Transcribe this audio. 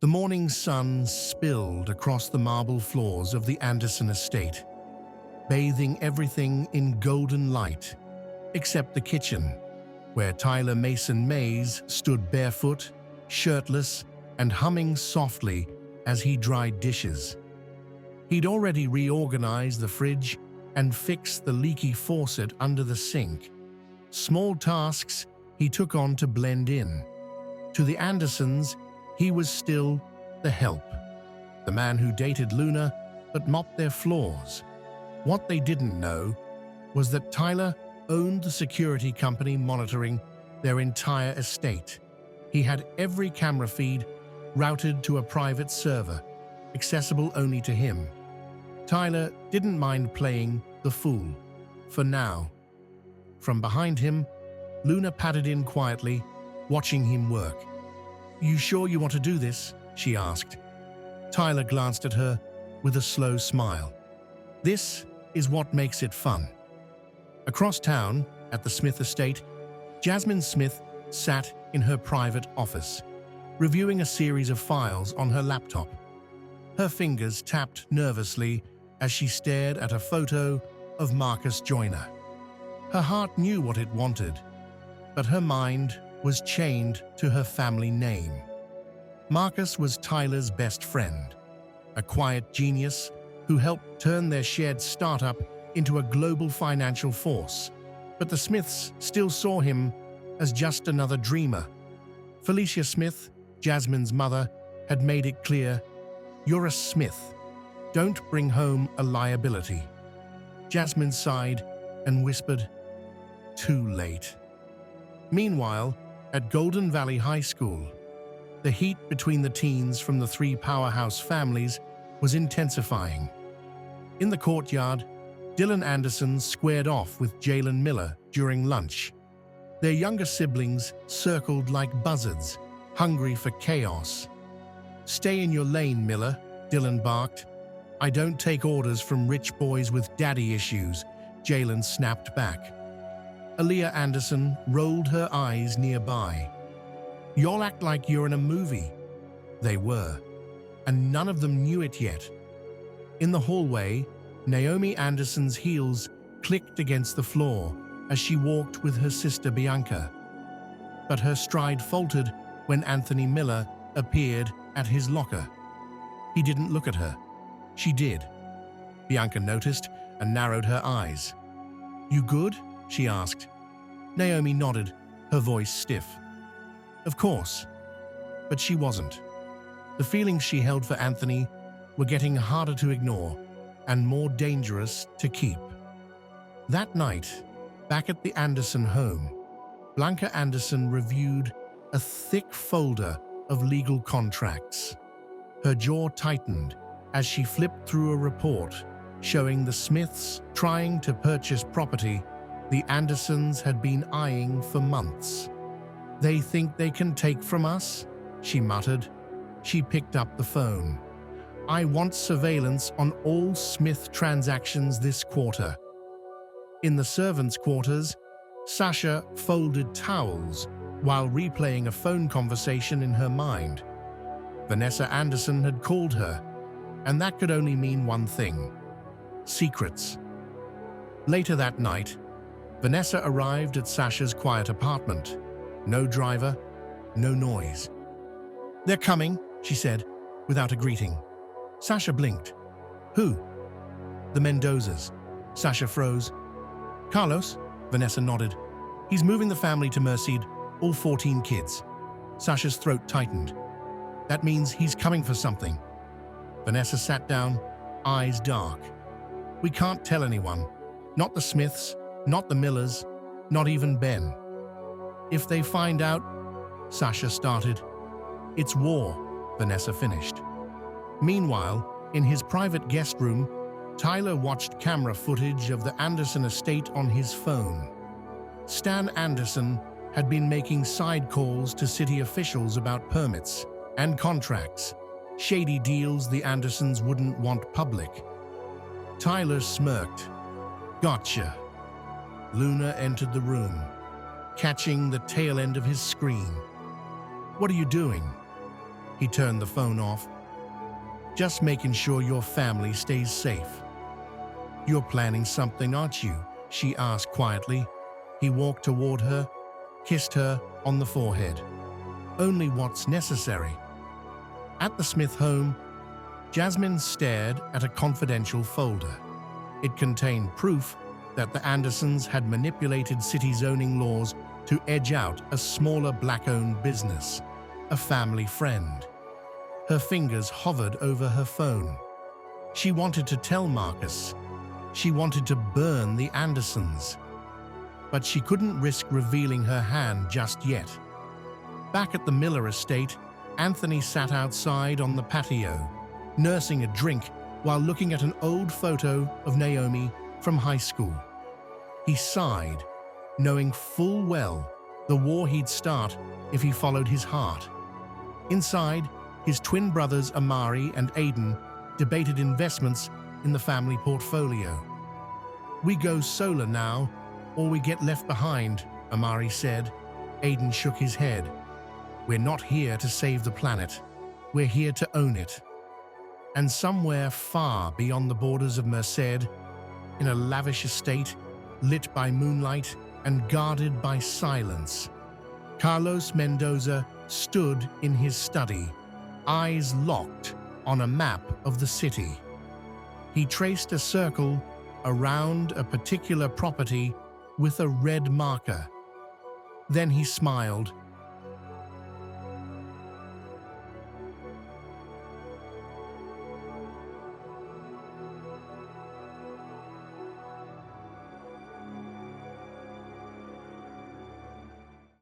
The morning sun spilled across the marble floors of the Anderson estate, bathing everything in golden light, except the kitchen, where Tyler Mason Mays stood barefoot, shirtless, and humming softly as he dried dishes. He'd already reorganized the fridge and fixed the leaky faucet under the sink. Small tasks he took on to blend in. To the Andersons, he was still the help, the man who dated Luna but mopped their floors. What they didn't know was that Tyler owned the security company monitoring their entire estate. He had every camera feed routed to a private server, accessible only to him. Tyler didn't mind playing the fool, for now. From behind him, Luna padded in quietly, watching him work. "You sure you want to do this?" she asked. Tyler glanced at her with a slow smile. "This is what makes it fun." Across town, at the Smith estate, Jasmine Smith sat in her private office, reviewing a series of files on her laptop. Her fingers tapped nervously as she stared at a photo of Marcus Joyner. Her heart knew what it wanted, but her mind was chained to her family name. Marcus was Tyler's best friend, a quiet genius who helped turn their shared startup into a global financial force. But the Smiths still saw him as just another dreamer. Felicia Smith, Jasmine's mother, had made it clear, "You're a Smith. Don't bring home a liability." Jasmine sighed and whispered, "Too late." Meanwhile, at Golden Valley High School, the heat between the teens from the three powerhouse families was intensifying. In the courtyard, Dylan Anderson squared off with Jalen Miller during lunch. Their younger siblings circled like buzzards, hungry for chaos. "Stay in your lane, Miller," Dylan barked. "I don't take orders from rich boys with daddy issues," Jalen snapped back. Aaliyah Anderson rolled her eyes nearby. "Y'all act like you're in a movie." They were, and none of them knew it yet. In the hallway, Naomi Anderson's heels clicked against the floor as she walked with her sister Bianca. But her stride faltered when Anthony Miller appeared at his locker. He didn't look at her. She did. Bianca noticed and narrowed her eyes. "You good?" she asked. Naomi nodded, her voice stiff. Of course. But she wasn't. The feelings she held for Anthony were getting harder to ignore and more dangerous to keep. That night, back at the Anderson home, Blanca Anderson reviewed a thick folder of legal contracts. Her jaw tightened as she flipped through a report showing the Smiths trying to purchase property the Andersons had been eyeing for months. "They think they can take from us?" she muttered. She picked up the phone. "I want surveillance on all Smith transactions this quarter." In the servants' quarters, Sasha folded towels while replaying a phone conversation in her mind. Vanessa Anderson had called her, and that could only mean one thing: secrets. Later that night, Vanessa arrived at Sasha's quiet apartment. No driver, no noise. "They're coming," she said, without a greeting. Sasha blinked. "Who?" "The Mendozas." Sasha froze. "Carlos?" Vanessa nodded. "He's moving the family to Merced, all 14 kids." Sasha's throat tightened. "That means he's coming for something." Vanessa sat down, eyes dark. "We can't tell anyone. Not the Smiths, not the Millers, not even Ben. If they find out..." Sasha started. "It's war," Vanessa finished. Meanwhile, in his private guest room, Tyler watched camera footage of the Anderson estate on his phone. Stan Anderson had been making side calls to city officials about permits and contracts, shady deals the Andersons wouldn't want public. Tyler smirked. "Gotcha." Luna entered the room, catching the tail end of his scream. "What are you doing?" He turned the phone off. "Just making sure your family stays safe." "You're planning something, aren't you?" she asked quietly. He walked toward her, kissed her on the forehead. "Only what's necessary." At the Smith home, Jasmine stared at a confidential folder. It contained proof that the Andersons had manipulated city zoning laws to edge out a smaller black-owned business, a family friend. Her fingers hovered over her phone. She wanted to tell Marcus. She wanted to burn the Andersons. But she couldn't risk revealing her hand just yet. Back at the Miller estate, Anthony sat outside on the patio, nursing a drink while looking at an old photo of Naomi from high school. He sighed, knowing full well the war he'd start if he followed his heart. Inside, his twin brothers Amari and Aiden debated investments in the family portfolio. "We go solar now, or we get left behind," Amari said. Aiden shook his head. "We're not here to save the planet. We're here to own it." And somewhere far beyond the borders of Merced, in a lavish estate, lit by moonlight and guarded by silence, Carlos Mendoza stood in his study, eyes locked on a map of the city. He traced a circle around a particular property with a red marker. Then he smiled,